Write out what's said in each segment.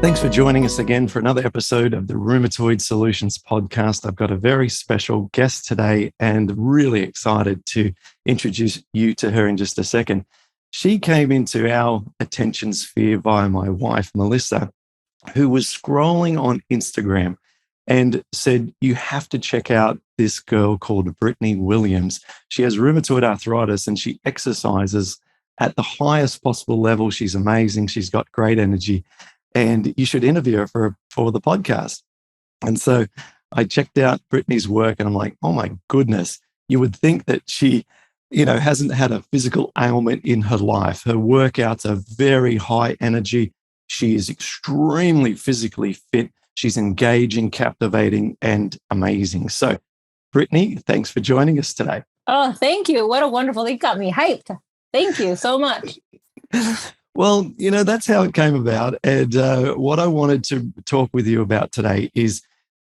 Thanks for joining us again for another episode of the Rheumatoid Solutions podcast. I've got a very special guest today and really excited to introduce you to her in just a second. She came into our attention sphere via my wife, Melissa, who was scrolling on Instagram and said, you have to check out this girl called Britany Williams. She has rheumatoid arthritis and she exercises at the highest possible level. She's amazing. She's got great energy. And you should interview her for the podcast. And so I checked out Britany's work and I'm like, oh my goodness, you would think that she, hasn't had a physical ailment in her life. Her workouts are very high energy. She is extremely physically fit. She's engaging, captivating, and amazing. So Britany, thanks for joining us today. Oh, thank you. What a wonderful, you got me hyped. Thank you so much. Well, that's how it came about. And what I wanted to talk with you about today is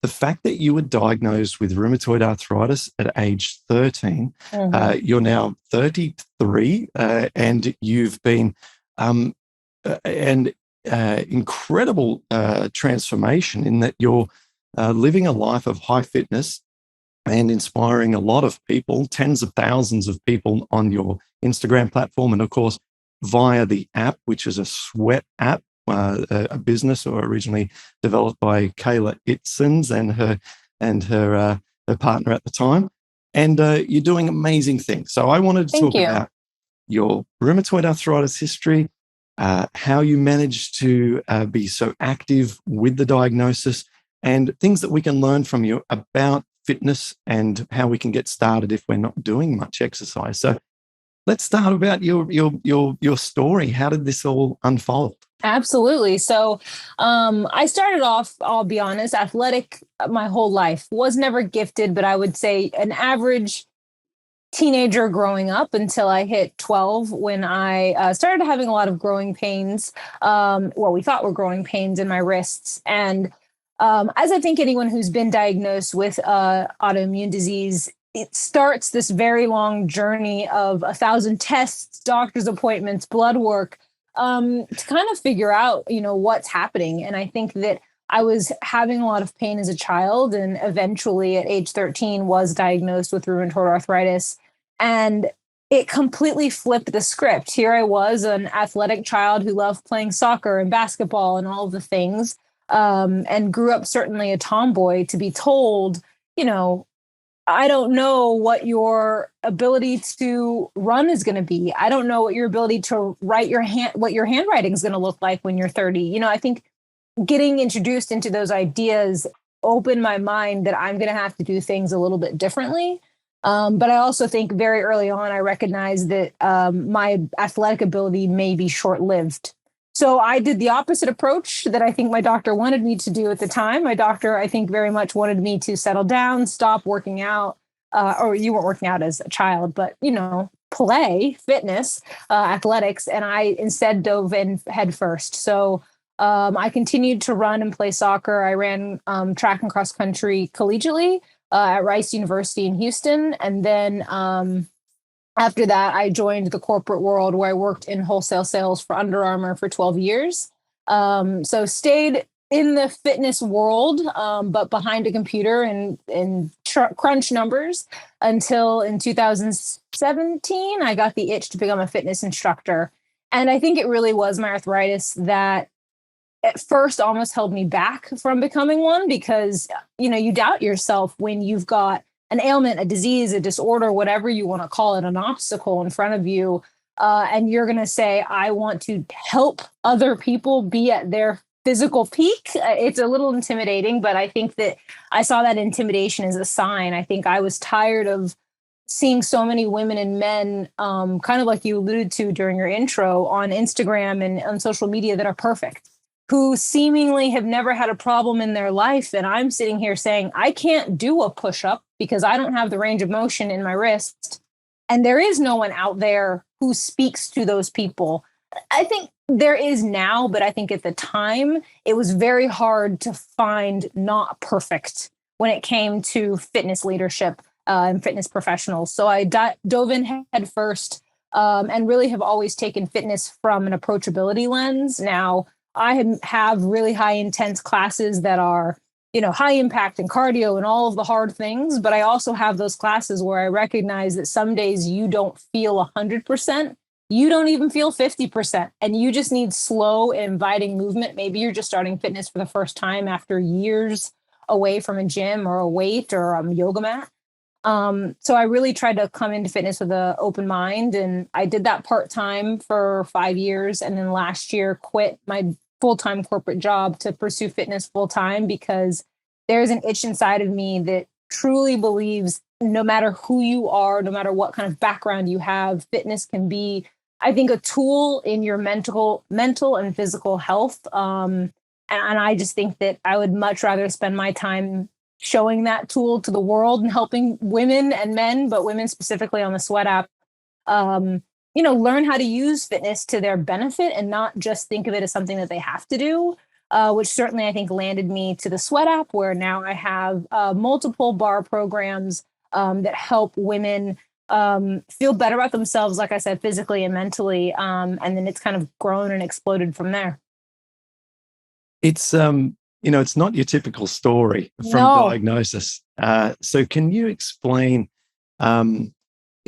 the fact that you were diagnosed with rheumatoid arthritis at age 13. Mm-hmm. You're now 33 and you've been an incredible transformation in that you're living a life of high fitness and inspiring a lot of people, tens of thousands of people on your Instagram platform. And of course, via the app, which is a sweat app, a business or originally developed by Kayla Itsins and her partner at the time. And you're doing amazing things. So I wanted to talk about your rheumatoid arthritis history, how you managed to be so active with the diagnosis, and things that we can learn from you about fitness and how we can get started if we're not doing much exercise. So let's start about your story. How did this all unfold? Absolutely. So I started off, I'll be honest, athletic my whole life. Was never gifted, but I would say an average teenager growing up until I hit 12 when I started having a lot of growing pains. We thought were growing pains in my wrists. And as I think anyone who's been diagnosed with autoimmune disease, it starts this very long journey of 1,000 tests, doctor's appointments, blood work, to kind of figure out, what's happening. And I think that I was having a lot of pain as a child and eventually at age 13 was diagnosed with rheumatoid arthritis. And it completely flipped the script. Here I was, an athletic child who loved playing soccer and basketball and all of the things, and grew up certainly a tomboy to be told, I don't know what your ability to run is going to be. I don't know what your ability to write what your handwriting is going to look like when you're 30. I think getting introduced into those ideas opened my mind that I'm going to have to do things a little bit differently. But I also think very early on, I recognized that my athletic ability may be short-lived. So I did the opposite approach that I think my doctor wanted me to do at the time. My doctor, I think, very much wanted me to settle down, stop working out, or you weren't working out as a child, but, play, fitness, athletics. And I instead dove in head first. So I continued to run and play soccer. I ran track and cross country collegiately at Rice University in Houston. And then after that, I joined the corporate world where I worked in wholesale sales for Under Armour for 12 years. So stayed in the fitness world, but behind a computer and crunch numbers until in 2017, I got the itch to become a fitness instructor. And I think it really was my arthritis that at first almost held me back from becoming one because, you doubt yourself when you've got an ailment, a disease, a disorder, whatever you want to call it, an obstacle in front of you. And you're going to say, I want to help other people be at their physical peak. It's a little intimidating, but I think that I saw that intimidation as a sign. I think I was tired of seeing so many women and men, kind of like you alluded to during your intro on Instagram and on social media that are perfect, who seemingly have never had a problem in their life. And I'm sitting here saying, I can't do a push-up because I don't have the range of motion in my wrist. And there is no one out there who speaks to those people. I think there is now, but I think at the time, it was very hard to find not perfect when it came to fitness leadership and fitness professionals. So I dove in head first and really have always taken fitness from an approachability lens. Now, have really high intense classes that are, high impact and cardio and all of the hard things. But I also have those classes where I recognize that some days you don't feel 100%. You don't even feel 50%. And you just need slow and inviting movement. Maybe you're just starting fitness for the first time after years away from a gym or a weight or a yoga mat. So I really tried to come into fitness with an open mind. And I did that part-time for 5 years. And then last year quit my full-time corporate job to pursue fitness full-time, because there's an itch inside of me that truly believes no matter who you are, no matter what kind of background you have, fitness can be, I think, a tool in your mental and physical health. And I just think that I would much rather spend my time showing that tool to the world and helping women and men, but women specifically on the Sweat app, learn how to use fitness to their benefit and not just think of it as something that they have to do, which certainly I think landed me to the Sweat app, where now I have multiple bar programs that help women feel better about themselves, like I said, physically and mentally. And then it's kind of grown and exploded from there. It's, it's not your typical story from diagnosis. So can you explain,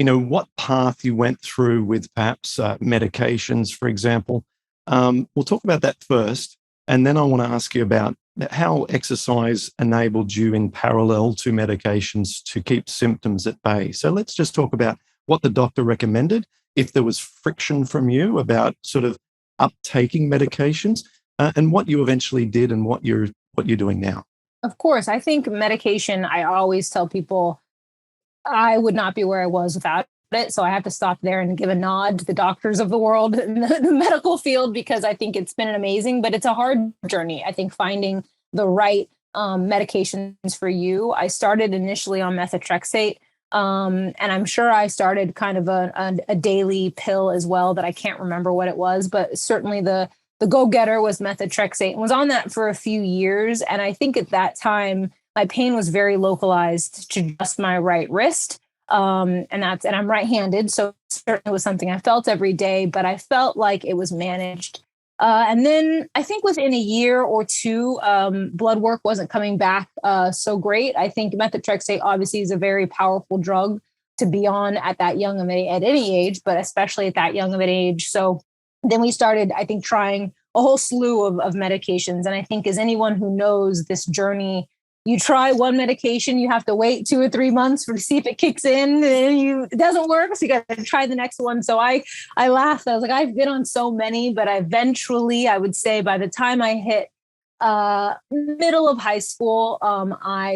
what path you went through with perhaps medications, for example? We'll talk about that first. And then I want to ask you about how exercise enabled you in parallel to medications to keep symptoms at bay. So let's just talk about what the doctor recommended, if there was friction from you about sort of uptaking medications, and what you eventually did and what you're doing now. Of course. I think medication, I always tell people I would not be where I was without it. So I have to stop there and give a nod to the doctors of the world in the medical field, because I think it's been amazing, but it's a hard journey. I think finding the right medications for you. I started initially on methotrexate, and I'm sure I started kind of a daily pill as well that I can't remember what it was, but certainly the go-getter was methotrexate, and was on that for a few years. And I think at that time, my pain was very localized to just my right wrist. And I'm right-handed. So it certainly was something I felt every day, but I felt like it was managed. And then I think within a year or two, blood work wasn't coming back so great. I think methotrexate obviously is a very powerful drug to be on at that young of at any age, but especially at that young of an age. So then we started, I think, trying a whole slew of medications. And I think as anyone who knows this journey, you try one medication, you have to wait 2 or 3 months to see if it kicks in, and it doesn't work. So you got to try the next one. So I laughed. I was like, I've been on so many, but eventually I would say by the time I hit middle of high school,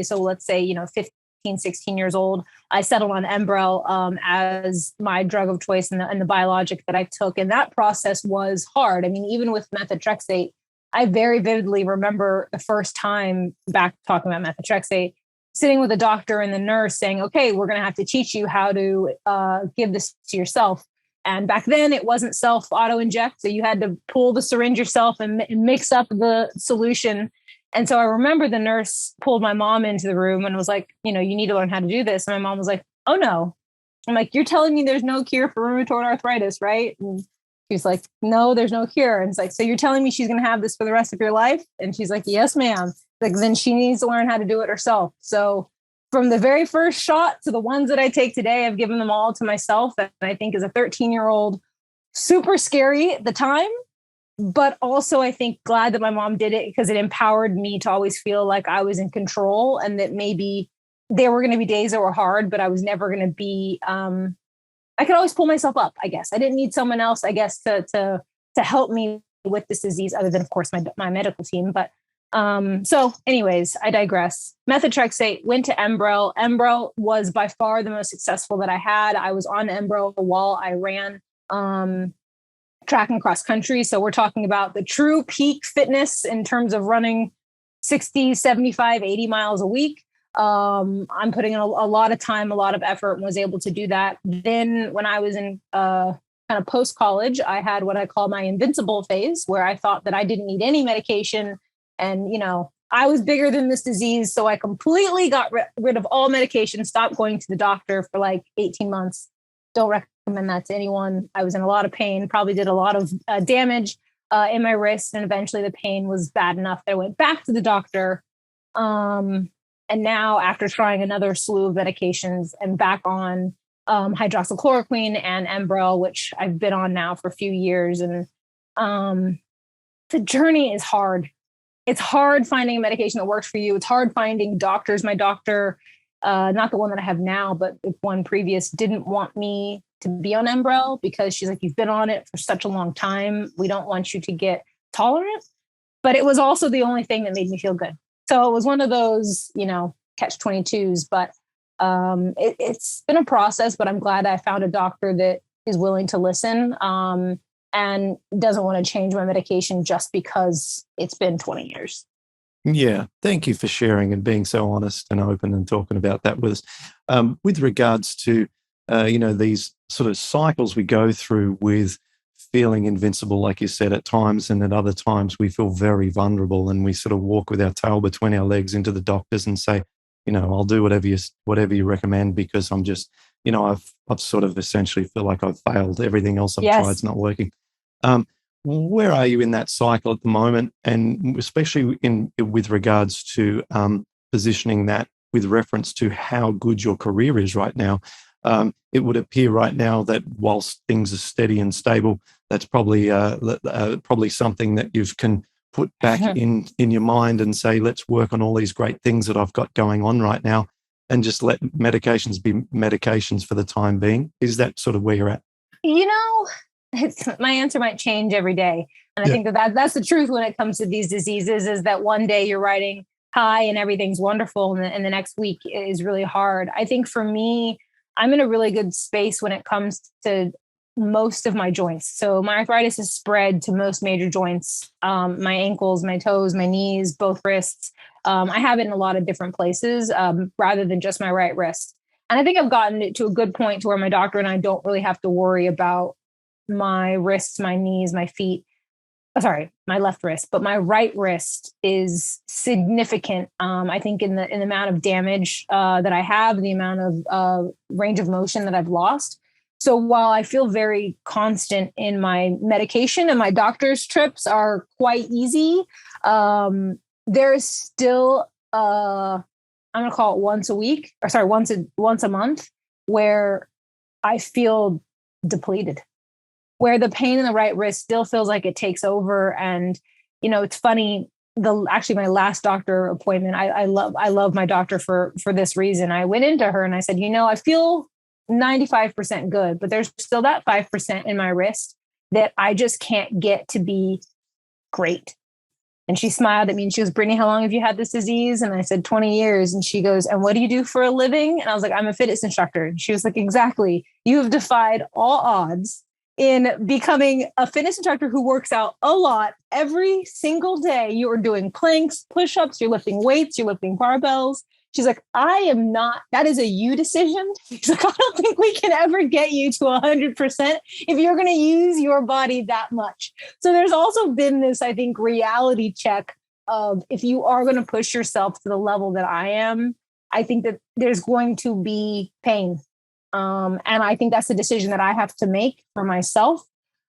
so let's say, 15, 16 years old, I settled on Enbrel as my drug of choice and the biologic that I took. And that process was hard. I mean, even with methotrexate, I very vividly remember the first time back talking about methotrexate, sitting with a doctor and the nurse saying, okay, we're going to have to teach you how to give this to yourself. And back then it wasn't self auto inject. So you had to pull the syringe yourself and mix up the solution. And so I remember the nurse pulled my mom into the room and was like, you need to learn how to do this. And my mom was like, oh no. I'm like, you're telling me there's no cure for rheumatoid arthritis, right? And she's like, no, there's no cure. And it's like, so you're telling me she's going to have this for the rest of your life? And she's like, yes, ma'am. Like, then she needs to learn how to do it herself. So from the very first shot to the ones that I take today, I've given them all to myself. And I think as a 13-year-old, super scary at the time, but also I think glad that my mom did it, because it empowered me to always feel like I was in control, and that maybe there were going to be days that were hard, but I was never going to be, I could always pull myself up, I guess. I didn't need someone else, I guess, to help me with this disease, other than, of course, my medical team. But so anyways, I digress. Methotrexate, went to Enbrel. Enbrel was by far the most successful that I had. I was on Enbrel while I ran track and cross country. So we're talking about the true peak fitness in terms of running 60, 75, 80 miles a week. I'm putting in a lot of time, a lot of effort, and was able to do that. Then when I was in kind of post-college, I had what I call my invincible phase, where I thought that I didn't need any medication. And, I was bigger than this disease. So I completely got rid of all medication, stopped going to the doctor for like 18 months. Don't recommend that to anyone. I was in a lot of pain, probably did a lot of damage. in my wrist. And eventually the pain was bad enough that I went back to the doctor. And now after trying another slew of medications, I'm back on hydroxychloroquine and Enbrel, which I've been on now for a few years. And the journey is hard. It's hard finding a medication that works for you. It's hard finding doctors. My doctor, not the one that I have now, but the one previous, didn't want me to be on Enbrel because she's like, you've been on it for such a long time. We don't want you to get tolerant. But it was also the only thing that made me feel good. So it was one of those, catch-22s. But it's been a process, but I'm glad I found a doctor that is willing to listen and doesn't want to change my medication just because it's been 20 years. Yeah, thank you for sharing and being so honest and open and talking about that with us. With regards to, these sort of cycles we go through with feeling invincible, like you said, at times, and at other times we feel very vulnerable and we sort of walk with our tail between our legs into the doctors and say, I'll do whatever you recommend because I'm just, I've sort of essentially feel like I've failed. Everything else I've tried is not working. Where are you in that cycle at the moment? And especially with regards to positioning that with reference to how good your career is right now. It would appear right now that whilst things are steady and stable, that's probably something that you can put back in your mind and say, let's work on all these great things that I've got going on right now and just let medications be medications for the time being. Is that sort of where you're at? My answer might change every day. And I think that's the truth when it comes to these diseases, is that one day you're riding high and everything's wonderful. And the next week is really hard. I think for me, I'm in a really good space when it comes to most of my joints. So my arthritis is spread to most major joints, my ankles, my toes, my knees, both wrists. I have it in a lot of different places rather than just my right wrist. And I think I've gotten it to a good point to where my doctor and I don't really have to worry about my wrists, my knees, my feet. Sorry, my left wrist, but my right wrist is significant. I think in the amount of damage that I have, the amount of range of motion that I've lost. So while I feel very constant in my medication and my doctor's trips are quite easy, there's still I'm going to call it once a month where I feel depleted, where the pain in the right wrist still feels like it takes over. And, it's funny, my last doctor appointment, I love my doctor for this reason. I went into her and I said, I feel 95% good, but there's still that 5% in my wrist that I just can't get to be great. And she smiled at me and she goes, Brittany, how long have you had this disease? And I said, 20 years. And she goes, and what do you do for a living? And I was like, I'm a fitness instructor. And she was like, exactly. You have defied all odds in becoming a fitness instructor who works out a lot every single day. You are doing planks, push-ups, you're lifting weights, you're lifting barbells. She's like, I am not, that is a you decision. She's like, I don't think we can ever get you to 100% if you're going to use your body that much. So there's also been this, I think, reality check of if you are going to push yourself to the level that I am, I think that there's going to be pain. And I think that's the decision that I have to make for myself.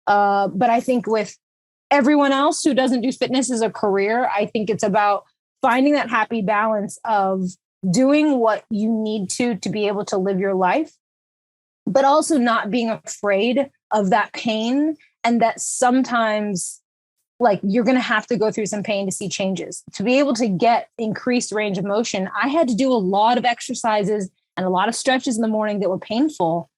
But I think with everyone else who doesn't do fitness as a career, I think it's about finding that happy balance of doing what you need to be able to live your life, but also not being afraid of that pain. And that sometimes you're going to have to go through some pain to see changes. To be able to get increased range of motion, I had to do a lot of exercises and a lot of stretches in the morning that were painful.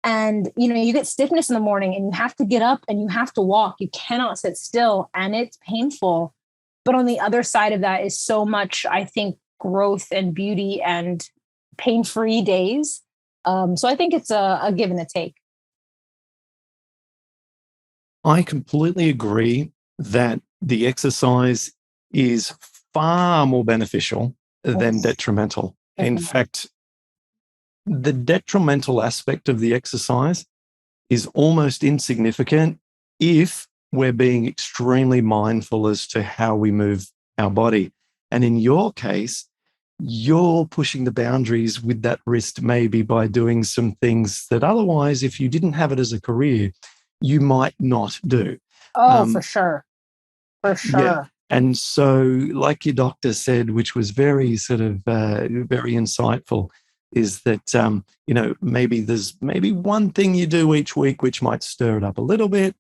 And, you get stiffness in the morning and you have to get up and you have to walk. You cannot sit still and it's painful. But on the other side of that is so much, I think, growth and beauty and pain-free days. So I think it's a give and a take. I completely agree that the exercise is far more beneficial than detrimental. In fact, the detrimental aspect of the exercise is almost insignificant if we're being extremely mindful as to how we move our body. And in your case, you're pushing the boundaries with that wrist maybe by doing some things that otherwise, if you didn't have it as a career, you might not do. For sure. For sure. Yeah. And so, like your doctor said, which was very sort of very insightful, is that maybe there's maybe one thing you do each week which might stir it up a little bit,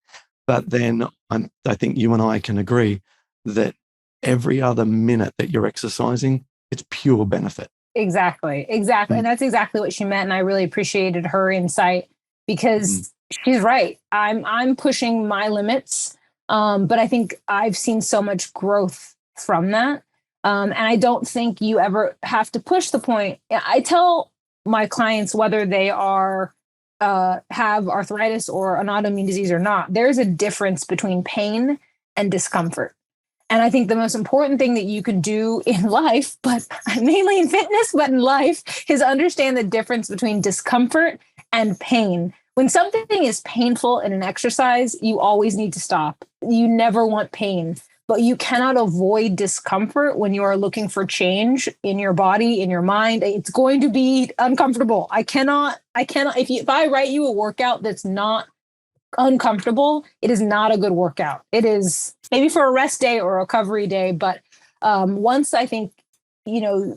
but then I think you and I can agree that every other minute that you're exercising, it's pure benefit. Exactly. And that's exactly what she meant. And I really appreciated her insight because she's right. I'm pushing my limits. But I think I've seen so much growth from that. And I don't think you ever have to push the point. I tell my clients, whether they are have arthritis or an autoimmune disease or not, there's a difference between pain and discomfort. And I think the most important thing that you can do in life, but mainly in fitness, but in life, is understand the difference between discomfort and pain. When something is painful in an exercise, you always need to stop. You never want pain, but you cannot avoid discomfort when you are looking for change in your body, in your mind. It's going to be uncomfortable. I cannot, if I write you a workout that's not uncomfortable, it is not a good workout. It is maybe for a rest day or a recovery day. But once I think,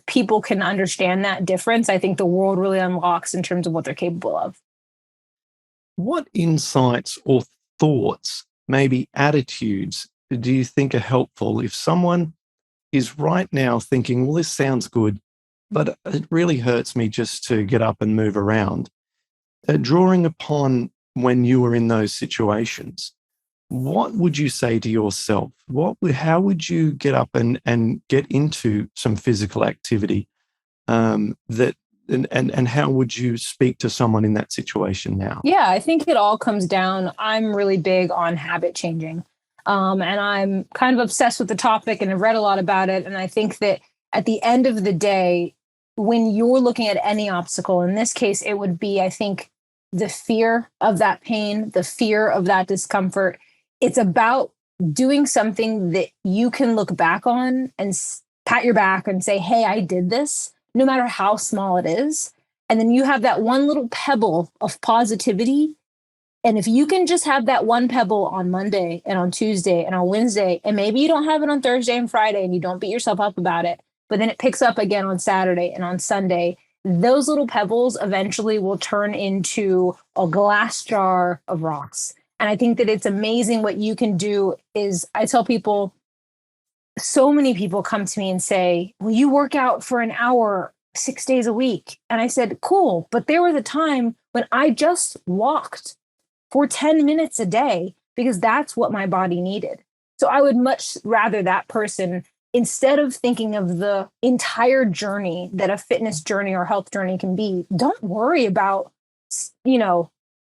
people can understand that difference, I think the world really unlocks in terms of what they're capable of. What insights or thoughts, maybe attitudes, do you think are helpful if someone is right now thinking, well, this sounds good, but it really hurts me just to get up and move around? Drawing upon when you were in those situations, what would you say to yourself? How would you get up and get into some physical activity and how would you speak to someone in that situation now? Yeah, I think it all comes down. I'm really big on habit changing. And I'm kind of obsessed with the topic and I've read a lot about it. And I think that at the end of the day, when you're looking at any obstacle, in this case, it would be, I think, the fear of that pain, the fear of that discomfort. It's about doing something that you can look back on and pat your back and say, hey, I did this, no matter how small it is. And then you have that one little pebble of positivity. And if you can just have that one pebble on Monday and on Tuesday and on Wednesday, and maybe you don't have it on Thursday and Friday and you don't beat yourself up about it, but then it picks up again on Saturday and on Sunday, those little pebbles eventually will turn into a glass jar of rocks. And I think that it's amazing what you can do. Is I tell people, so many people come to me and say, well, you work out for an hour 6 days a week. And I said, cool. But there was a time when I just walked for 10 minutes a day because that's what my body needed. So I would much rather that person, instead of thinking of the entire journey that a fitness journey or health journey can be, don't worry about,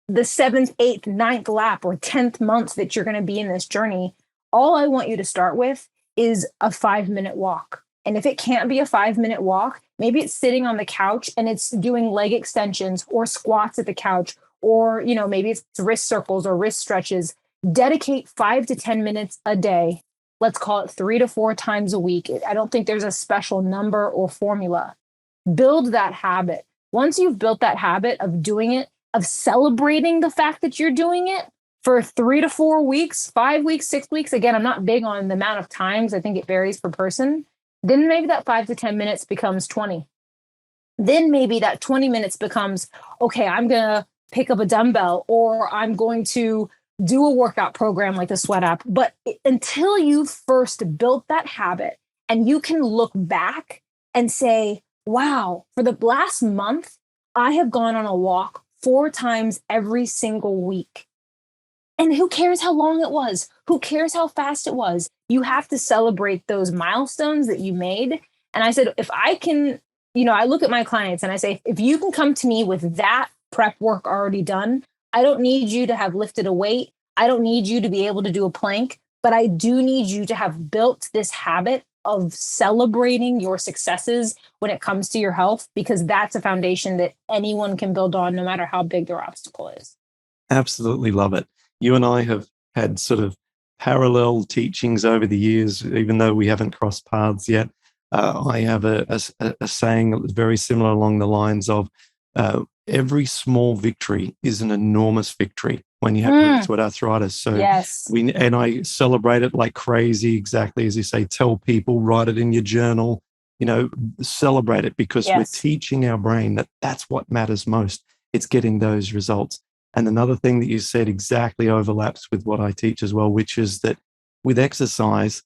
the 7th, 8th, 9th lap or 10th month that you're going to be in this journey. All I want you to start with is a 5-minute walk. And if it can't be a 5-minute walk, maybe it's sitting on the couch and it's doing leg extensions or squats at the couch, or, maybe it's wrist circles or wrist stretches. Dedicate 5 to 10 minutes a day. Let's call it 3 to 4 times a week. I don't think there's a special number or formula. Build that habit. Once you've built that habit of doing it, of celebrating the fact that you're doing it for 3 to 4 weeks, 5 weeks, 6 weeks. Again, I'm not big on the amount of times. I think it varies per person. Then maybe that 5 to 10 minutes becomes 20. Then maybe that 20 minutes becomes, okay, I'm going to pick up a dumbbell or I'm going to do a workout program like the Sweat app. But until you first built that habit and you can look back and say, wow, for the last month, I have gone on a walk 4 times every single week. And who cares how long it was? Who cares how fast it was? You have to celebrate those milestones that you made. And I said, if I can, I look at my clients and I say, if you can come to me with that prep work already done, I don't need you to have lifted a weight. I don't need you to be able to do a plank, but I do need you to have built this habit of celebrating your successes when it comes to your health, because that's a foundation that anyone can build on, no matter how big their obstacle is. Absolutely love it. You and I have had sort of parallel teachings over the years, even though we haven't crossed paths yet. I have a saying that was very similar along the lines of, every small victory is an enormous victory when you have rheumatoid arthritis. So yes. I celebrate it like crazy, exactly as you say. Tell people, write it in your journal, celebrate it, because we're teaching our brain that that's what matters most. It's getting those results. And another thing that you said exactly overlaps with what I teach as well, which is that with exercise,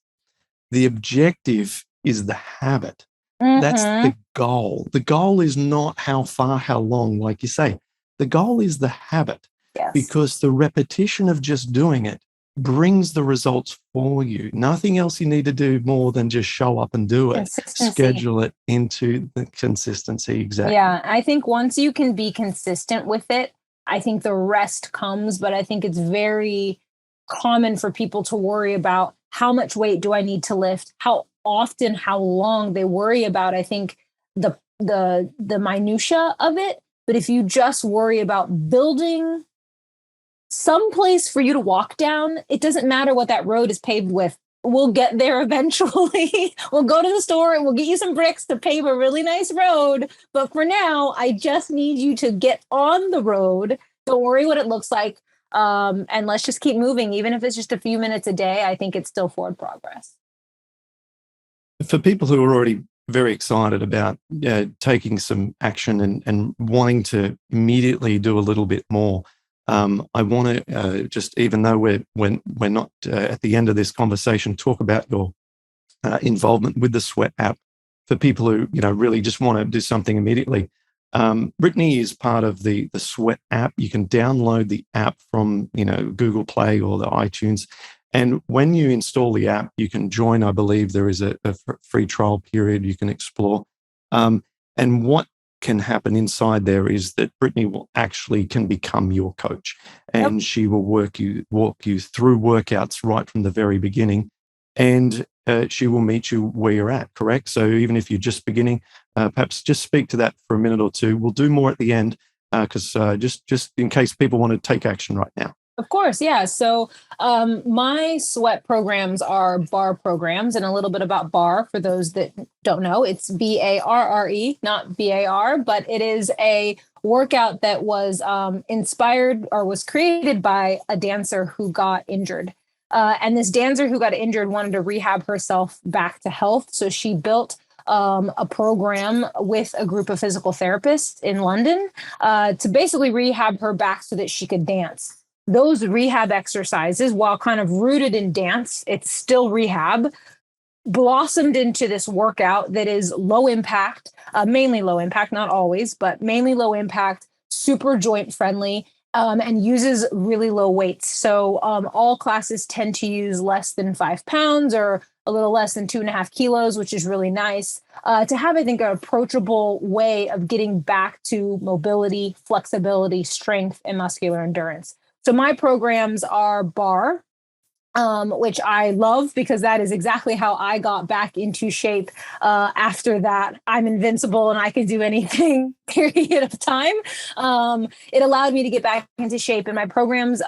the objective is the habit. That's the goal. The goal is not how far, how long, like you say. The goal is the habit, because the repetition of just doing it brings the results for you. Nothing else you need to do more than just show up and do it. Schedule it into the consistency. Exactly. Yeah, I think once you can be consistent with it, I think the rest comes. But I think it's very common for people to worry about how much weight do I need to lift, how often, how long. They worry about, I think, the minutia of it. But if you just worry about building some place for you to walk down, it doesn't matter what that road is paved with. We'll get there eventually. We'll go to the store and we'll get you some bricks to pave a really nice road. But for now, I just need you to get on the road. Don't worry what it looks like. And let's just keep moving. Even if it's just a few minutes a day, I think it's still forward progress. For people who are already very excited about taking some action and wanting to immediately do a little bit more, I want to just, even though we're not at the end of this conversation, talk about your involvement with the Sweat app for people who really just want to do something immediately. Britany is part of the Sweat app. You can download the app from Google Play or the iTunes. And when you install the app, you can join. I believe there is a free trial period you can explore. And what can happen inside there is that Britany can become your coach, and she will walk you through workouts right from the very beginning, and she will meet you where you're at. Correct? So even if you're just beginning, perhaps just speak to that for a minute or two. We'll do more at the end, because just in case people want to take action right now. Of course, yeah. So my Sweat programs are bar programs, and a little bit about bar for those that don't know. It's BARRE, not BAR, but it is a workout that was inspired or was created by a dancer who got injured. And this dancer who got injured wanted to rehab herself back to health. So she built a program with a group of physical therapists in London to basically rehab her back so that she could dance. Those rehab exercises, while kind of rooted in dance, it's still rehab, blossomed into this workout that is low impact, mainly low impact, not always, but mainly low impact, super joint friendly, and uses really low weights. So all classes tend to use less than 5 pounds or a little less than 2.5 kilos, which is really nice to have, I think, an approachable way of getting back to mobility, flexibility, strength, and muscular endurance. So my programs are bar, which I love because that is exactly how I got back into shape. After that, I'm invincible and I can do anything, period of time. It allowed me to get back into shape. And my programs,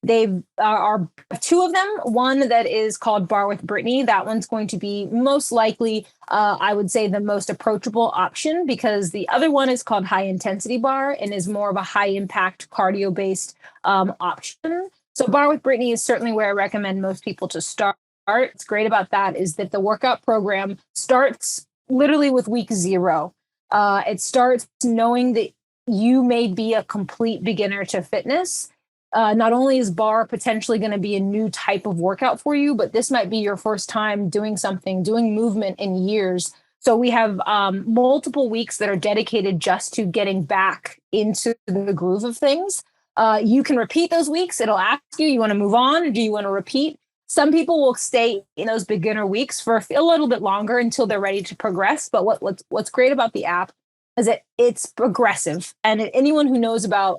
they are 2 of them. One that is called Bar with Britany. That one's going to be most likely, I would say, the most approachable option, because the other one is called High Intensity Bar and is more of a high impact cardio based option. So Bar with Britany is certainly where I recommend most people to start. What's great about that is that the workout program starts literally with week 0. It starts knowing that you may be a complete beginner to fitness. Not only is bar potentially going to be a new type of workout for you, but this might be your first time doing movement in years. So we have multiple weeks that are dedicated just to getting back into the groove of things. You can repeat those weeks. It'll ask you want to move on, or do you want to repeat? Some people will stay in those beginner weeks for a little bit longer until they're ready to progress. But what's great about the app is that it's progressive. And anyone who knows about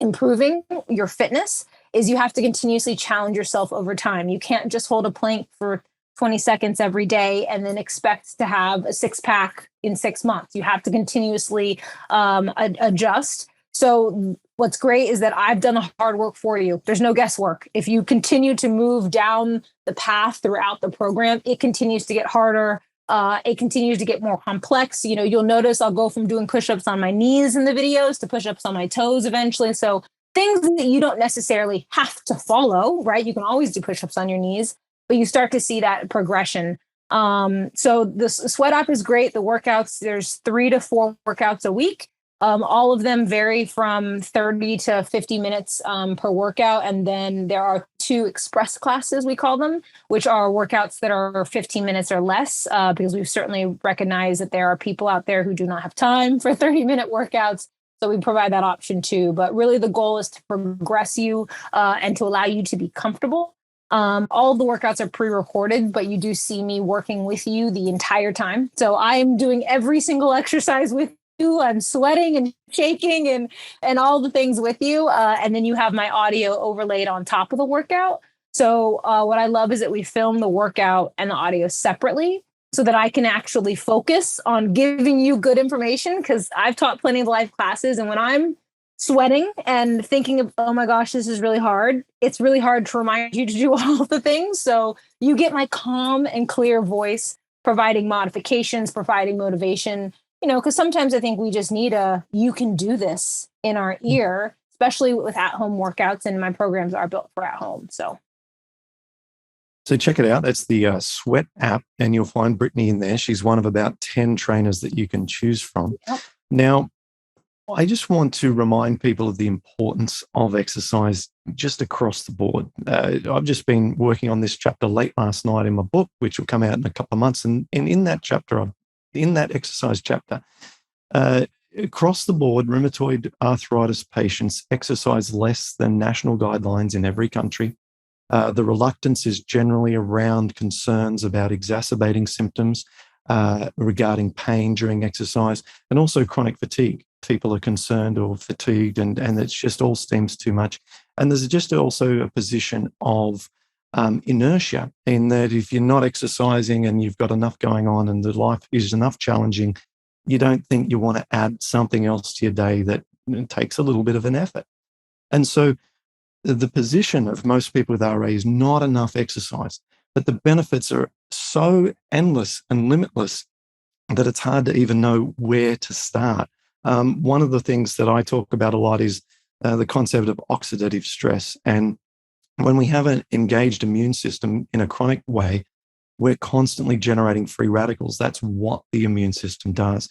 improving your fitness is you have to continuously challenge yourself over time. You can't just hold a plank for 20 seconds every day and then expect to have a 6-pack in 6 months. You have to continuously adjust. So what's great is that I've done the hard work for you. There's no guesswork. If you continue to move down the path throughout the program, it continues to get harder. It continues to get more complex. You'll notice I'll go from doing push-ups on my knees in the videos to push-ups on my toes eventually. So things that you don't necessarily have to follow, right? You can always do push-ups on your knees, but you start to see that progression. So the sweat app is great. The workouts, there's 3 to 4 workouts a week. All of them vary from 30 to 50 minutes per workout. And then there are 2 express classes, we call them, which are workouts that are 15 minutes or less, because we've certainly recognized that there are people out there who do not have time for 30-minute workouts. So we provide that option too. But really the goal is to progress you and to allow you to be comfortable. All of the workouts are pre-recorded, but you do see me working with you the entire time. So I'm doing every single exercise with you. I'm sweating and shaking and all the things with you. And then you have my audio overlaid on top of the workout. So what I love is that we film the workout and the audio separately so that I can actually focus on giving you good information, because I've taught plenty of live classes. And when I'm sweating and thinking of, oh my gosh, this is really hard, it's really hard to remind you to do all of the things. So you get my calm and clear voice, providing modifications, providing motivation, because sometimes I think we just need you can do this in our ear, especially with at-home workouts, and my programs are built for at home. So check it out. That's the Sweat app, and you'll find Britany in there. She's one of about 10 trainers that you can choose from. Yep. Now, I just want to remind people of the importance of exercise just across the board. I've just been working on this chapter late last night in my book, which will come out in a couple of months. And in that chapter, in that exercise chapter, across the board, rheumatoid arthritis patients exercise less than national guidelines in every country. The reluctance is generally around concerns about exacerbating symptoms regarding pain during exercise, and also chronic fatigue. People are concerned or fatigued, and it just all stems too much. And there's just also a position of inertia, in that if you're not exercising and you've got enough going on and the life is enough challenging, you don't think you want to add something else to your day that takes a little bit of an effort. And so the position of most people with RA is not enough exercise, but the benefits are so endless and limitless that it's hard to even know where to start. One of the things that I talk about a lot is the concept of oxidative stress. And when we have an engaged immune system in a chronic way, we're constantly generating free radicals. That's what the immune system does.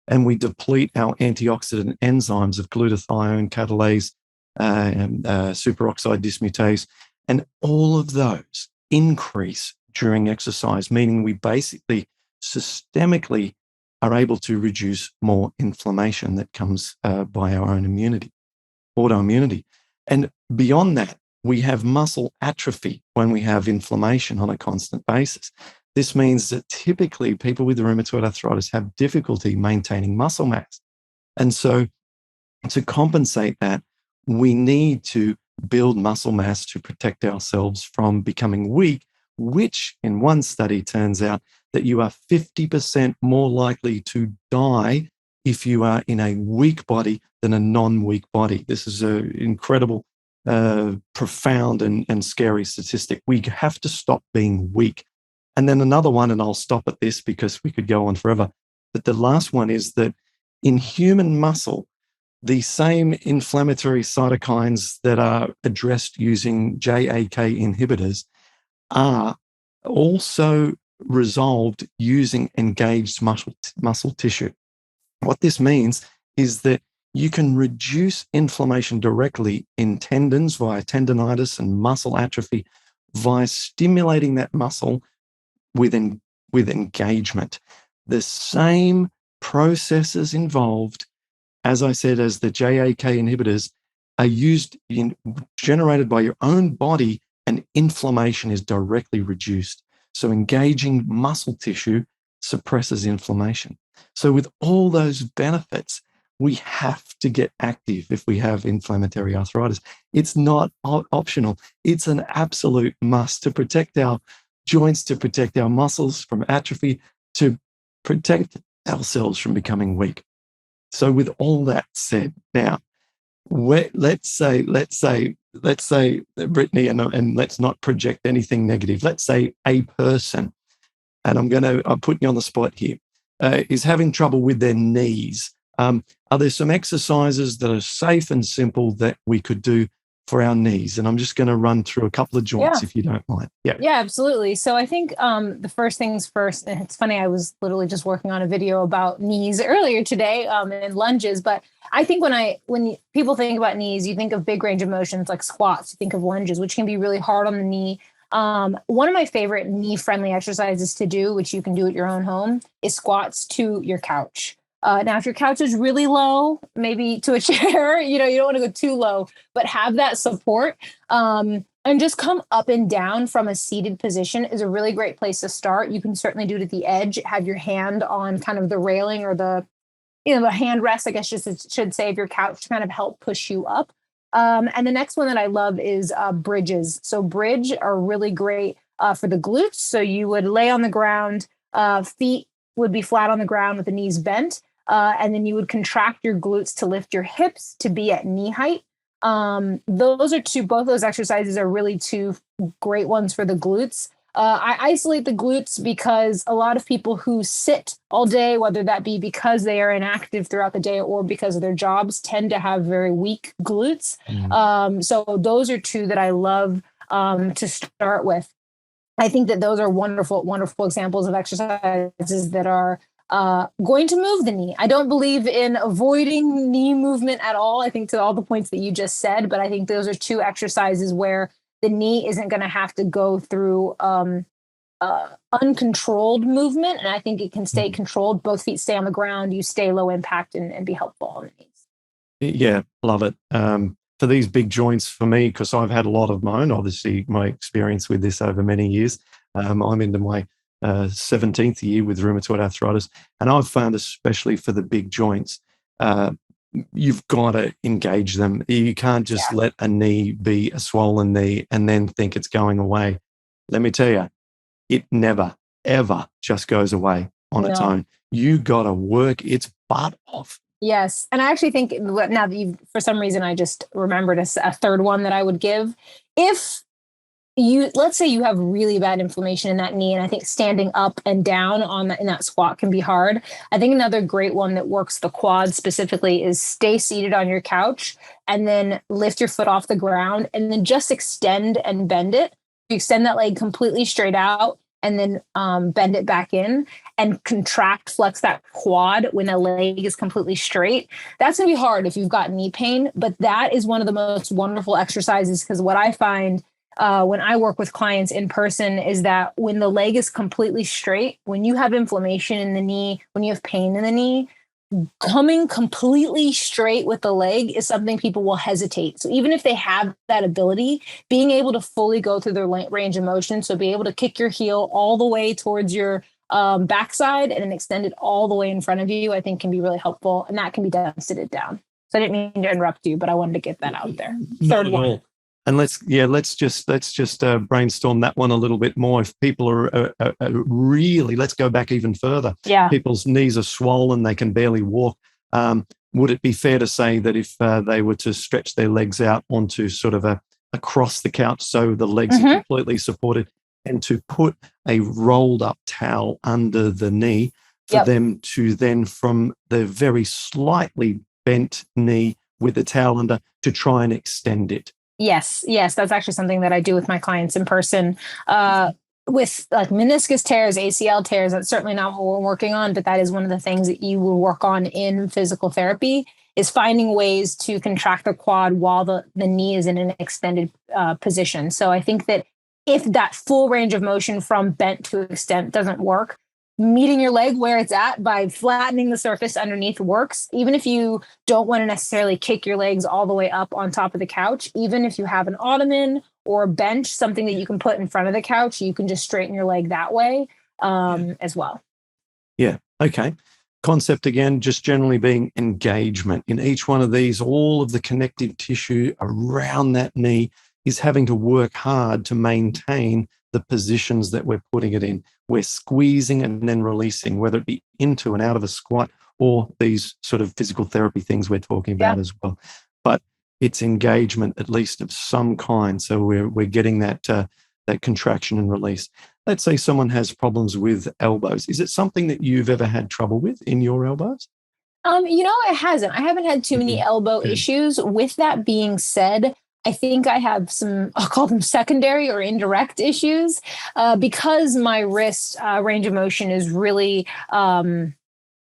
And we deplete our antioxidant enzymes of glutathione, catalase, superoxide dismutase, and all of those increase during exercise, meaning we basically systemically are able to reduce more inflammation that comes by our own immunity, autoimmunity. And beyond that, we have muscle atrophy when we have inflammation on a constant basis. This means that typically people with rheumatoid arthritis have difficulty maintaining muscle mass. And so to compensate that, we need to build muscle mass to protect ourselves from becoming weak, which in one study turns out that you are 50% more likely to die if you are in a weak body than a non-weak body. This is an incredible, profound and scary statistic. We have to stop being weak. And then another one, and I'll stop at this because we could go on forever, but the last one is that in human muscle, the same inflammatory cytokines that are addressed using JAK inhibitors are also resolved using engaged muscle tissue. What this means is that you can reduce inflammation directly in tendons via tendonitis and muscle atrophy via stimulating that muscle with engagement. The same processes involved, as I said, as the JAK inhibitors, are generated by your own body, and inflammation is directly reduced. So engaging muscle tissue suppresses inflammation. So with all those benefits, we have to get active if we have inflammatory arthritis. It's not optional. It's an absolute must to protect our joints, to protect our muscles from atrophy, to protect ourselves from becoming weak. So with all that said, now, let's say, Britany, and let's not project anything negative. Let's say a person and I'm putting you on the spot here, is having trouble with their knees. Are there some exercises that are safe and simple that we could do for our knees? And I'm just going to run through a couple of joints if you don't mind. Yeah, absolutely. So I think the first things first, and it's funny, I was literally just working on a video about knees earlier today and lunges. But I think when people think about knees, you think of big range of motions like squats, you think of lunges, which can be really hard on the knee. One of my favorite knee-friendly exercises to do, which you can do at your own home, is squats to your couch. Now, if your couch is really low, maybe to a chair, you don't want to go too low, but have that support. And just come up and down from a seated position is a really great place to start. You can certainly do it at the edge, have your hand on kind of the railing or the hand rest, I guess just should say, of your couch to kind of help push you up. And the next one that I love is bridges. So bridge are really great for the glutes. So you would lay on the ground, feet would be flat on the ground with the knees bent. And then you would contract your glutes to lift your hips to be at knee height. Both those exercises are really two great ones for the glutes. I isolate the glutes because a lot of people who sit all day, whether that be because they are inactive throughout the day or because of their jobs, tend to have very weak glutes. So those are two that I love to start with. I think that those are wonderful, wonderful examples of exercises that are going to move the knee. I don't believe in avoiding knee movement at all. I think to all the points that you just said, but I think those are two exercises where the knee isn't going to have to go through uncontrolled movement. And I think it can stay controlled. Both feet stay on the ground. You stay low impact and be helpful on the knees. Yeah, love it. For these big joints for me, because I've had a lot of my own, obviously my experience with this over many years. I'm into my 17th year with rheumatoid arthritis. And I've found, especially for the big joints, you've got to engage them. You can't just let a knee be a swollen knee and then think it's going away. Let me tell you, it never, ever just goes away on its own. You got to work its butt off. Yes. And I actually think now that for some reason, I just remembered a third one that I would give. Let's say you have really bad inflammation in that knee, and I think standing up and down in that squat can be hard. I think another great one that works the quad specifically is stay seated on your couch and then lift your foot off the ground and then just extend and bend it. You extend that leg completely straight out and then bend it back in and flex that quad when a leg is completely straight. That's going to be hard if you've got knee pain, but that is one of the most wonderful exercises, because what I find when I work with clients in person is that when the leg is completely straight, when you have inflammation in the knee, when you have pain in the knee, coming completely straight with the leg is something people will hesitate. So even if they have that ability, being able to fully go through their range of motion, so be able to kick your heel all the way towards your backside and then extend it all the way in front of you, I think can be really helpful. And that can be done seated down. So I didn't mean to interrupt you, but I wanted to get that out there. Third one. And let's just brainstorm that one a little bit more. If people are really, let's go back even further. Yeah. People's knees are swollen, they can barely walk. Would it be fair to say that if they were to stretch their legs out onto sort of across the couch, so the legs are completely supported, and to put a rolled up towel under the knee for them to then, from the very slightly bent knee with the towel under, to try and extend it? Yes. That's actually something that I do with my clients in person. With like meniscus tears, ACL tears, that's certainly not what we're working on, but that is one of the things that you will work on in physical therapy, is finding ways to contract the quad while the knee is in an extended position. So I think that if that full range of motion from bent to extent doesn't work, meeting your leg where it's at by flattening the surface underneath works. Even if you don't want to necessarily kick your legs all the way up on top of the couch, even if you have an ottoman or a bench, something that you can put in front of the couch, you can just straighten your leg that way as well. Yeah. Okay. Concept again, just generally being engagement. In each one of these, all of the connective tissue around that knee is having to work hard to maintain the positions that we're putting it in. We're squeezing and then releasing, whether it be into and out of a squat or these sort of physical therapy things we're talking about as well. But it's engagement, at least of some kind. So we're getting that that contraction and release. Let's say someone has problems with elbows. Is it something that you've ever had trouble with in your elbows? It hasn't. I haven't had too many elbow Good. issues. With that being said, I think I have some, I'll call them secondary or indirect issues, because my wrist range of motion is really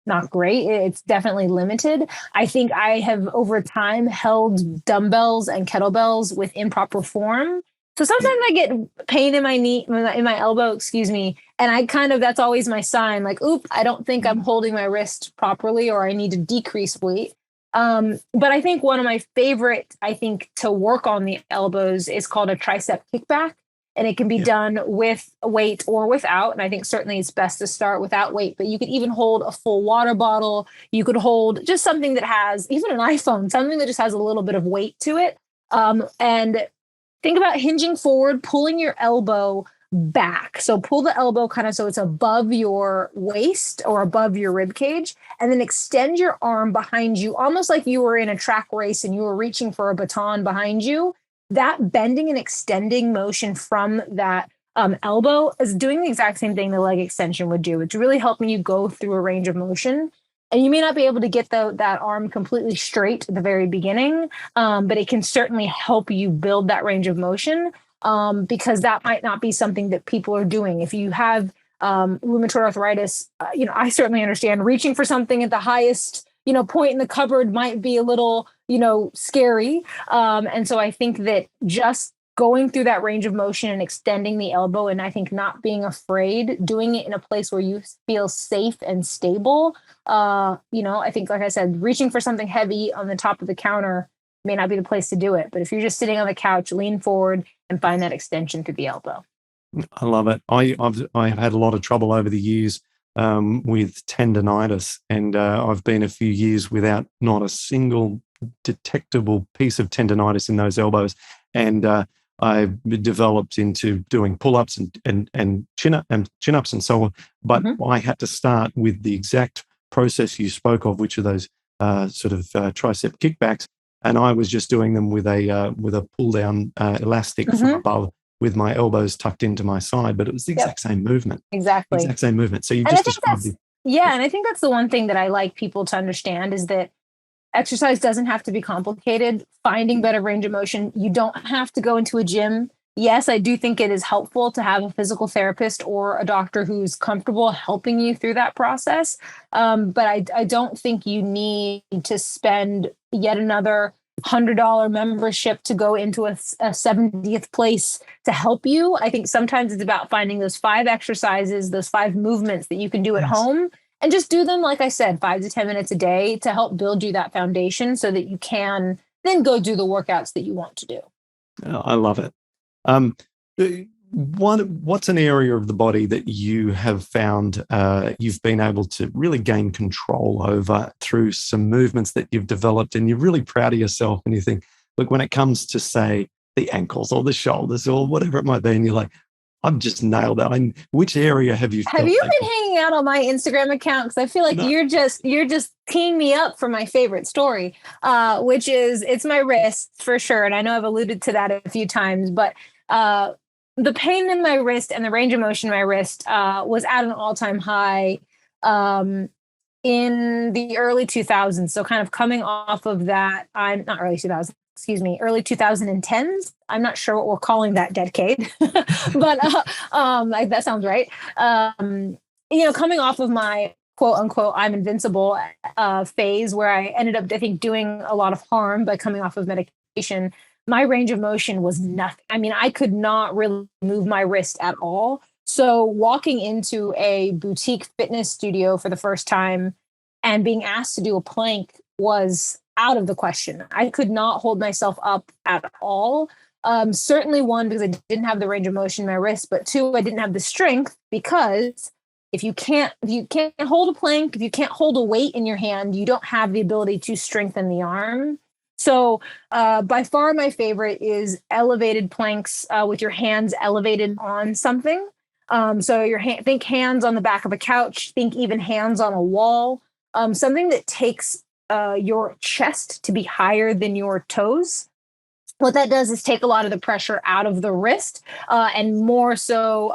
not great. It's definitely limited. I think I have over time held dumbbells and kettlebells with improper form. So sometimes I get pain in my knee, in my elbow, excuse me. And that's always my sign, like, oop, I don't think I'm holding my wrist properly, or I need to decrease weight. But I think one of my favorite, to work on the elbows is called a tricep kickback. And it can be done with weight or without. And I think certainly it's best to start without weight, but you could even hold a full water bottle. You could hold just something that has, even an iPhone, something that just has a little bit of weight to it. And think about hinging forward, pulling your elbow back. So pull the elbow kind of so it's above your waist or above your rib cage, and then extend your arm behind you, almost like you were in a track race and you were reaching for a baton behind you. That bending and extending motion from that elbow is doing the exact same thing the leg extension would do. It's really helping you go through a range of motion. And you may not be able to get that arm completely straight at the very beginning, but it can certainly help you build that range of motion, because that might not be something that people are doing. If you have rheumatoid arthritis, I certainly understand reaching for something at the highest point in the cupboard might be a little, scary. And so I think that just going through that range of motion and extending the elbow, and I think not being afraid, doing it in a place where you feel safe and stable. I think, like I said, reaching for something heavy on the top of the counter may not be the place to do it. But if you're just sitting on the couch, lean forward and find that extension through the elbow. I love it. I've had a lot of trouble over the years with tendonitis, and I've been a few years without not a single detectable piece of tendonitis in those elbows, and I developed into doing pull-ups and chin-ups and so on. But I had to start with the exact process you spoke of, which are those tricep kickbacks, and I was just doing them with a pull-down elastic from above, with my elbows tucked into my side, but it was the exact same movement. Exactly. Exact same movement. So you just described it. Yeah. And I think that's the one thing that I like people to understand is that exercise doesn't have to be complicated. Finding better range of motion, you don't have to go into a gym. Yes, I do think it is helpful to have a physical therapist or a doctor who's comfortable helping you through that process. But I don't think you need to spend yet another $100 membership to go into a 70th place to help you. I think sometimes it's about finding those 5 exercises, those 5 movements that you can do at home, and just do them, like I said, 5 to 10 minutes a day to help build you that foundation so that you can then go do the workouts that you want to do. I love it. What's an area of the body that you have found you've been able to really gain control over through some movements that you've developed, and you're really proud of yourself, and you think, look, when it comes to, say, the ankles or the shoulders or whatever it might be, and you're like, I've just nailed that. Which area have you been hanging out on my Instagram account? Because I feel like you're just teeing me up for my favorite story, which is it's my wrists for sure. And I know I've alluded to that a few times, but the pain in my wrist and the range of motion in my wrist was at an all-time high in the early 2000s. So kind of coming off of that, I'm not early 2000s, excuse me, early 2010s. I'm not sure what we're calling that decade, but that sounds right. Coming off of my quote unquote, I'm invincible phase where I ended up, I think, doing a lot of harm by coming off of medication. My range of motion was nothing. I mean, I could not really move my wrist at all. So walking into a boutique fitness studio for the first time and being asked to do a plank was out of the question. I could not hold myself up at all. Certainly, one, because I didn't have the range of motion in my wrist, but 2, I didn't have the strength, because if you can't hold a plank, if you can't hold a weight in your hand, you don't have the ability to strengthen the arm. So by far my favorite is elevated planks with your hands elevated on something. So think hands on the back of a couch, think even hands on a wall, something that takes your chest to be higher than your toes. what that does is take a lot of the pressure out of the wrist, and more so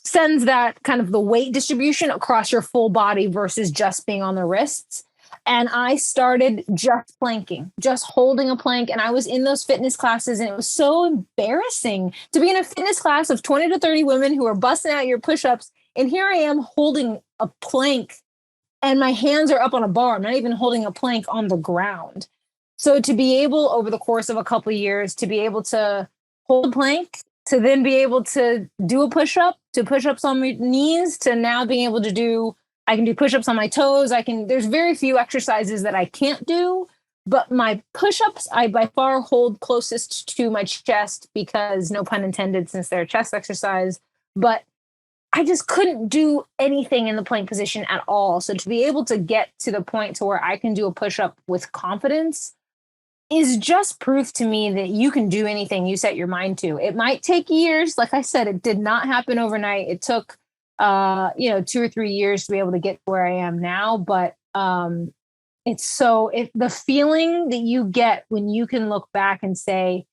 sends that kind of the weight distribution across your full body versus just being on the wrists. And I started just planking, just holding a plank. And I was in those fitness classes, and it was so embarrassing to be in a fitness class of 20 to 30 women who are busting out your push-ups. And here I am holding a plank, and my hands are up on a bar. I'm not even holding a plank on the ground. So to be able, over the course of a couple of years, to be able to hold a plank, to then be able to do a push-up, to push-ups on my knees, to now being able to do, I can do push-ups on my toes. There's very few exercises that I can't do, but my push-ups, I by far hold closest to my chest because, no pun intended, since they're a chest exercise, but I just couldn't do anything in the plank position at all. So to be able to get to the point to where I can do a push-up with confidence is just proof to me that you can do anything you set your mind to. It might take years. Like I said, it did not happen overnight. It took 2 or 3 years to be able to get to where I am now. But the feeling that you get when you can look back and say,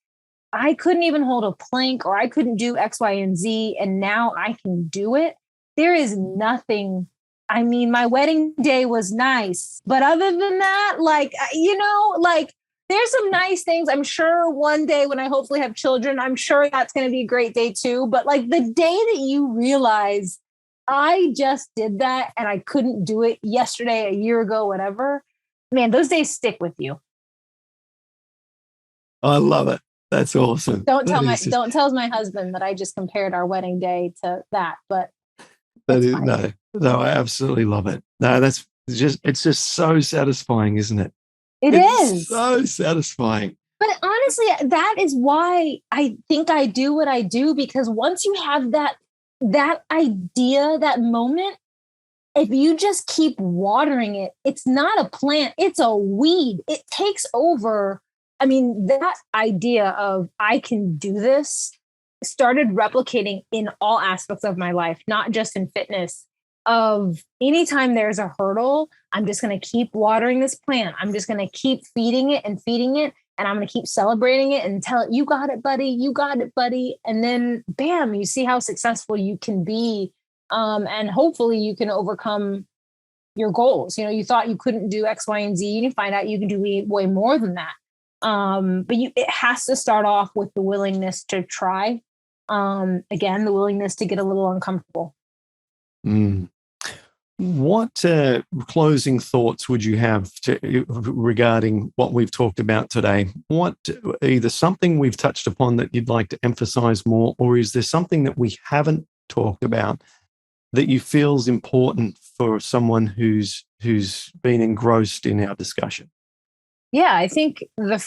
I couldn't even hold a plank, or I couldn't do X, Y, and Z, and now I can do it. There is nothing. I mean, my wedding day was nice, but other than that, there's some nice things. I'm sure one day when I hopefully have children, I'm sure that's going to be a great day too. But like the day that you realize I just did that and I couldn't do it yesterday, a year ago, whatever, man, those days stick with you. I love it. That's awesome. Don't tell my husband that I just compared our wedding day to that, but no, I absolutely love it. No, it's just so satisfying, isn't it? It's is so satisfying. But honestly, that is why I think I do what I do, because once you have that idea, that moment, if you just keep watering it, it's not a plant, it's a weed. It takes over. I mean, that idea of I can do this started replicating in all aspects of my life, not just in fitness. Of anytime there's a hurdle, I'm just going to keep watering this plant. I'm just going to keep feeding it. And I'm going to keep celebrating it and tell it, you got it, buddy. You got it, buddy. And then bam, you see how successful you can be. And hopefully you can overcome your goals. You thought you couldn't do X, Y, and Z. You can find out you can do way more than that. But it has to start off with the willingness to try. Again, the willingness to get a little uncomfortable. What closing thoughts would you have regarding what we've talked about today? What, either something we've touched upon that you'd like to emphasize more, or is there something that we haven't talked about that you feel is important for someone who's been engrossed in our discussion? Yeah, I think the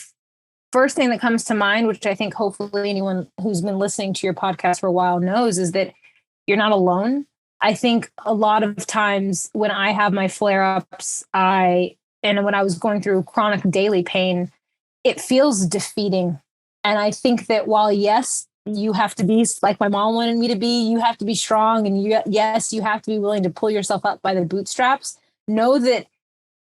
first thing that comes to mind, which I think hopefully anyone who's been listening to your podcast for a while knows, is that you're not alone. I think a lot of times when I have my flare-ups, and when I was going through chronic daily pain, it feels defeating. And I think that while, yes, you have to be like my mom wanted me to be, you have to be strong, and yes, you have to be willing to pull yourself up by the bootstraps. Know that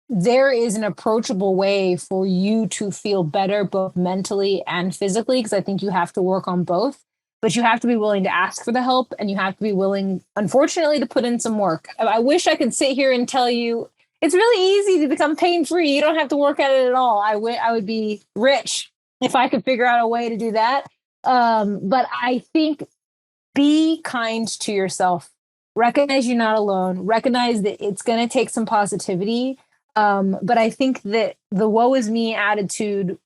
there is an approachable way for you to feel better, both mentally and physically, because I think you have to work on both. But you have to be willing to ask for the help, and you have to be willing, unfortunately, to put in some work. I wish I could sit here and tell you it's really easy to become pain-free. You don't have to work at it at all. I would be rich if I could figure out a way to do that. But I think be kind to yourself. Recognize you're not alone. Recognize that it's going to take some positivity. But I think that the woe is me attitude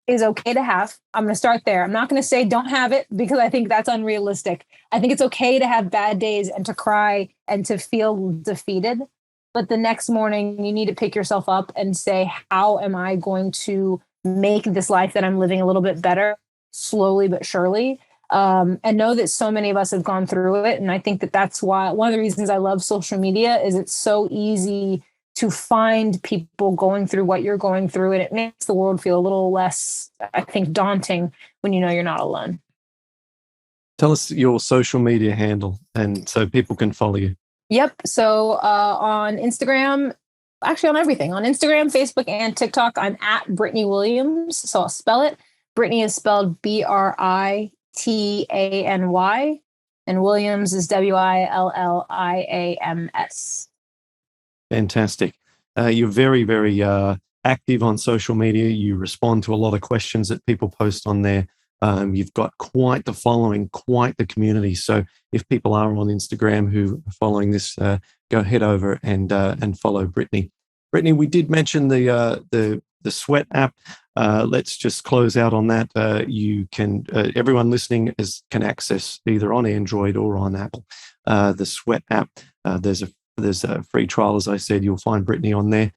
is okay to have. I'm going to start there. I'm not going to say don't have it, because I think that's unrealistic. I think it's okay to have bad days and to cry and to feel defeated. But the next morning, you need to pick yourself up and say, how am I going to make this life that I'm living a little bit better, slowly but surely? And know that so many of us have gone through it. And I think that that's why one of the reasons I love social media is it's so easy to find people going through what you're going through. And it makes the world feel a little less, I think, daunting when you know you're not alone. Tell us your social media handle, and so people can follow you. Yep. So on Instagram, actually on everything, on Instagram, Facebook, and TikTok, I'm at Britany Williams. So I'll spell it Britany is spelled Britany, and Williams is Williams. Fantastic. You're very, very active on social media. You respond to a lot of questions that people post on there. You've got quite the following, quite the community. So if people are on Instagram who are following this, go head over and follow Britany. Britany, we did mention the Sweat app. Let's just close out on that. You can everyone listening can access either on Android or on Apple the Sweat app. There's a free trial, as I said. You'll find Britany on there.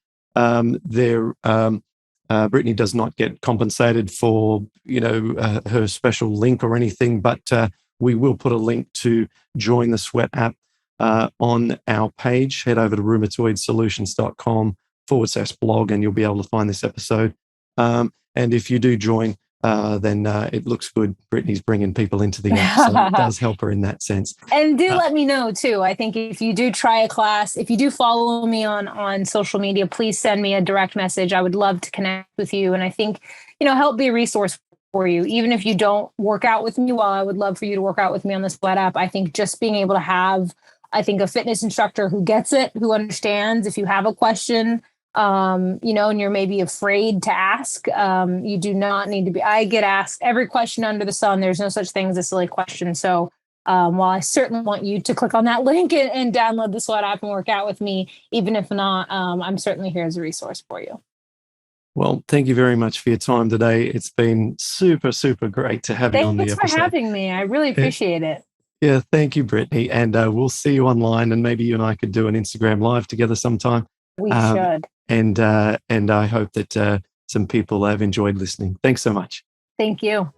Britany does not get compensated for her special link or anything, but we will put a link to join the Sweat app on our page. Head over to rheumatoidsolutions.com/blog and you'll be able to find this episode. And if you do join, then it looks good. Britany's bringing people into the app, so it does help her in that sense. And do let me know too. I think if you do try a class, if you do follow me on social media, please send me a direct message. I would love to connect with you. And I think, help be a resource for you. Even if you don't work out with me, while I would love for you to work out with me on the Sweat app, I think just being able to have, a fitness instructor who gets it, who understands if you have a question, and you're maybe afraid to ask, you do not need to be. I get asked every question under the sun. There's no such thing as a silly question. So while I certainly want you to click on that link and download the Sweat app and work out with me, even if not, I'm certainly here as a resource for you. Well, thank you very much for your time today. It's been super, super great to have you on the episode. Thanks for having me. I really appreciate it. Yeah, thank you, Britany. And we'll see you online, and maybe you and I could do an Instagram live together sometime. We should. And I hope that some people have enjoyed listening. Thanks so much. Thank you.